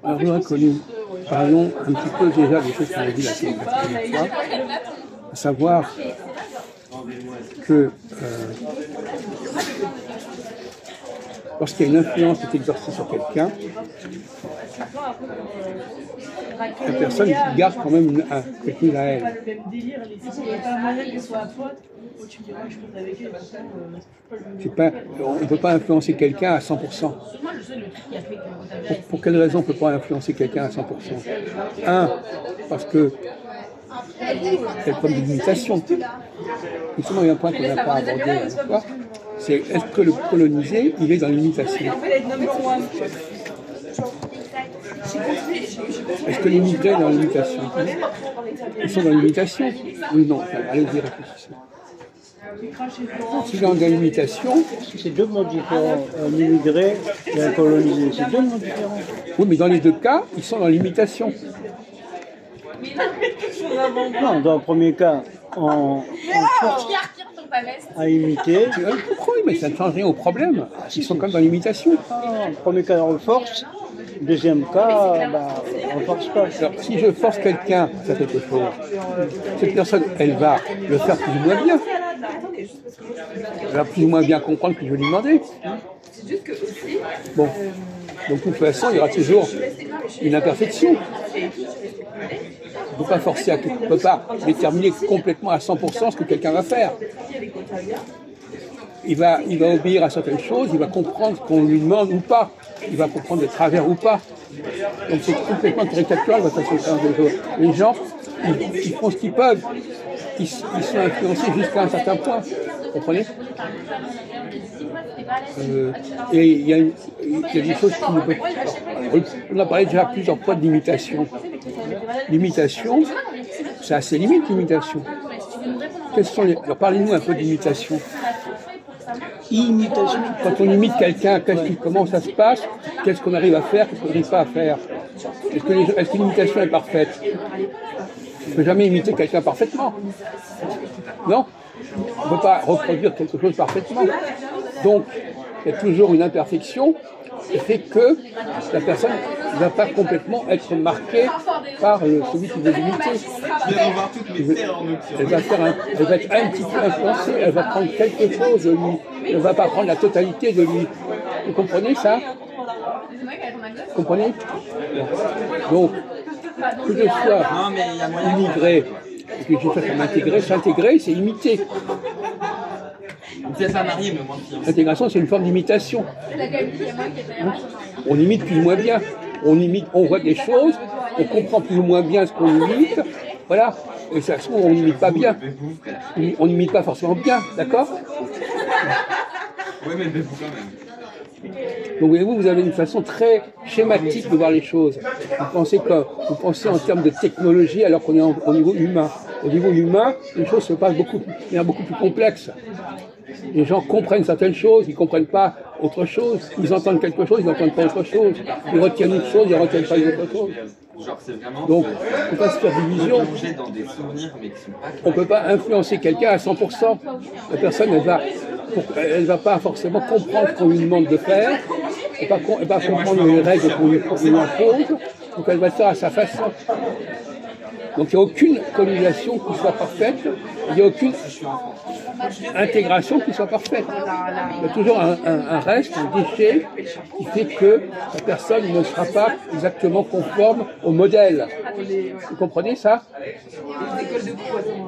Alors, je voudrais que nous parlons un petit peu déjà des choses qu'on a dit la première fois, à savoir que lorsqu'il y a une influence qui est exercée sur quelqu'un, la personne garde quand même quelque chose à elle. On ne peut pas influencer quelqu'un à 100%. Pour quelle raison on ne peut pas influencer quelqu'un à 100%? Un, parce que il y a le problème de limitation. Justement, il y a un point qu'on n'a pas abordé la fois, c'est est-ce que le colonisé, il est dans l'imitation? Est-ce que les migrés sont dans l'imitation? Ils sont dans l'imitation? Oui, non, allez-y, réfléchissez. S'ils sont dans l'imitation... C'est deux mots différents, un immigré et un colonisé, c'est deux mots différents. Oui, mais dans les deux cas, ils sont dans l'imitation. Non, dans le premier cas, on force à imiter. Pourquoi? Mais ça ne change rien au problème. Ils sont comme dans l'imitation. Dans le premier cas, on force. Deuxième cas, on ne force pas. Alors, si je force quelqu'un à faire quelque chose, cette personne, elle va le faire plus ou moins bien. Elle va plus ou moins bien comprendre que je vais lui demander. Bon. Donc, de toute façon, il y aura toujours une imperfection. On ne peut pas forcer, on ne peut pas déterminer complètement à 100% ce que quelqu'un va faire. Il va obéir à certaines choses, il va comprendre ce qu'on lui demande ou pas. Il va comprendre de travers ou pas. Donc c'est complètement caricatural la façon de faire des choses. Les gens, ils font ce qu'ils peuvent. Ils sont influencés jusqu'à un certain point. Vous comprenez? Et il y a des choses qui ne peuvent pas. On a parlé déjà plusieurs fois de l'imitation. L'imitation, c'est assez limite l'imitation. Alors parlez-nous un peu d'imitation. Imitation. Quand on imite quelqu'un, comment ça se passe? Qu'est-ce qu'on arrive à faire? Qu'est-ce qu'on n'arrive pas à faire? Est-ce que l'imitation est parfaite? On ne peut jamais imiter quelqu'un parfaitement. Non? On ne peut pas reproduire quelque chose parfaitement. Donc, il y a toujours une imperfection qui fait que la personne ne va pas complètement être marquée par celui qui veut l'imiter. Elle va être un petit peu influencée, elle va prendre quelque chose de lui, elle ne va pas prendre la totalité de lui. Vous comprenez ça? Vous comprenez? Donc, que je sois immigré, et que je cherche à m'intégrer, s'intégrer, c'est imiter. Vous n'êtes pas marié, mais moi. L'intégration, c'est une forme d'imitation. On imite plus ou moins bien. On voit des choses, on comprend plus ou moins bien ce qu'on imite. Voilà. Et ça se trouve, on n'imite pas bien. On n'imite pas forcément bien, d'accord? Oui, mais vous quand même. Donc voyez-vous, vous avez une façon très schématique de voir les choses. Vous pensez en termes de technologie alors qu'on est au niveau humain. Au niveau humain, les choses se passent beaucoup plus complexes. Les gens comprennent certaines choses, ils ne comprennent pas autre chose. Ils entendent quelque chose, ils n'entendent pas autre chose. Ils retiennent une chose, ils ne retiennent pas une autre chose. Donc, il ne faut pas se faire division. On ne peut pas influencer quelqu'un à 100%. La personne, elle va pas forcément comprendre ce qu'on lui demande de faire. Elle ne va pas comprendre les règles qu'on lui impose. Donc, elle va le faire à sa façon. Donc il n'y a aucune colonisation qui soit parfaite, il n'y a aucune intégration qui soit parfaite. Il y a toujours un reste, un déchet qui fait que la personne ne sera pas exactement conforme au modèle. Vous comprenez ça?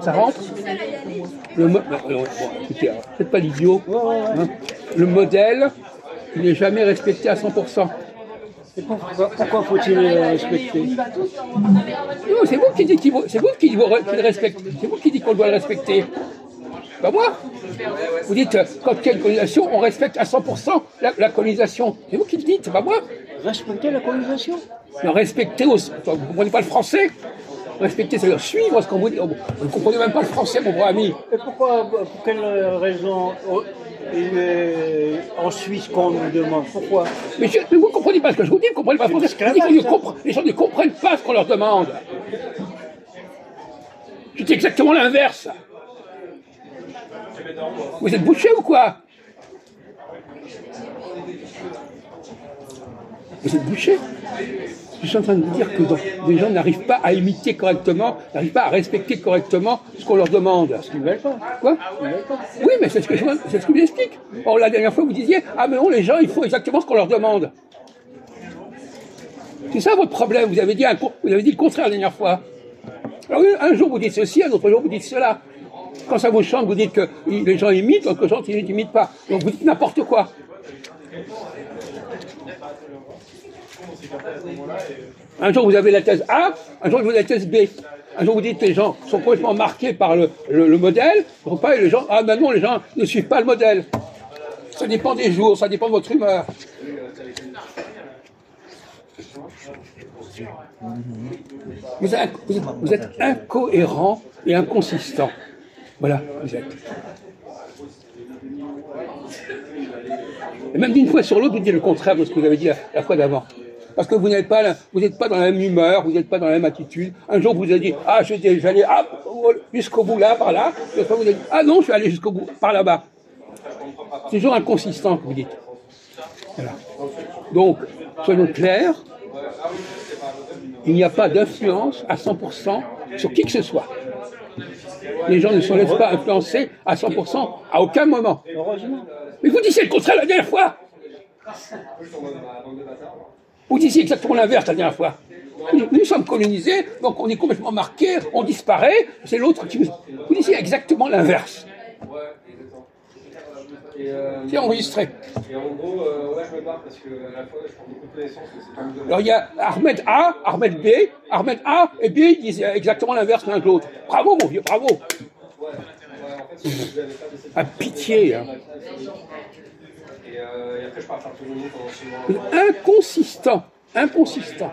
Ça rentre? Écoutez, faites pas l'idiot. Hein. Le modèle, il n'est jamais respecté à 100%. Pourquoi faut-il le respecter? Non, c'est vous qui dites qu'il le respecte. C'est vous qui dites qu'on doit le respecter. Pas moi. Vous dites, quand il y a une colonisation, on respecte à 100% la colonisation. C'est vous qui le dites, c'est pas moi. Respecter la colonisation? Non, respecter, vous ne comprenez pas le français? Respecter, c'est-à-dire suivre ce qu'on vous dit. Vous ne comprenez même pas le français, mon brave ami. Et pour quelle raison en Suisse qu'on nous demande? Pourquoi? Mais vous ne comprenez pas ce que je vous dis, vous ne comprenez pas le français. Les gens ne comprennent pas ce qu'on leur demande. C'est exactement l'inverse. Vous êtes bouché ou quoi? Vous êtes bouché. Je suis en train de vous dire que les gens n'arrivent pas à imiter correctement, n'arrivent pas à respecter correctement ce qu'on leur demande. Parce qu'ils ne veulent pas. Quoi? Oui, mais c'est ce que je vous explique. Or, la dernière fois, vous disiez, ah mais non, les gens, il faut exactement ce qu'on leur demande. C'est ça votre problème. Vous avez dit le contraire la dernière fois. Alors, un jour, vous dites ceci, un autre jour, vous dites cela. Quand ça vous chante, vous dites que les gens imitent, d'autres gens, ils n'imitent pas. Donc, vous dites n'importe quoi. Un jour vous avez la thèse A, un jour vous avez la thèse B. Un jour vous dites que les gens sont complètement marqués par le modèle, et les gens, ah ben non, les gens ne suivent pas le modèle. Ça dépend des jours, ça dépend de votre humeur. Vous êtes incohérent et inconsistant. Voilà, vous êtes. Et même d'une fois sur l'autre, vous dites le contraire de ce que vous avez dit la fois d'avant. Parce que vous n'êtes pas dans la même humeur, vous n'êtes pas dans la même attitude. Un jour, vous avez dit, ah, j'allais jusqu'au bout là, par là. L'autre fois, vous avez dit, ah non, je suis allé jusqu'au bout, par là-bas. C'est toujours inconsistant, que vous dites. Voilà. Donc, soyons clairs, il n'y a pas d'influence à 100% sur qui que ce soit. Les gens ne se laissent pas influencer à 100% à aucun moment. Mais vous disiez le contraire la dernière fois. Vous disiez exactement l'inverse la dernière fois. Nous sommes colonisés, donc on est complètement marqués, on disparaît, c'est l'autre qui vous... Vous disiez exactement l'inverse. C'est enregistré. Et en gros, je me barre parce que à la fois, je prends beaucoup de connaissances. Alors il y a Ahmed A, Ahmed B. Ahmed A et B disent exactement l'inverse l'un de l'autre. Bravo mon vieux, bravo. Ah, pitié. Hein. Et après, je pars faire tout le monde pendant 6 mois. Inconsistant.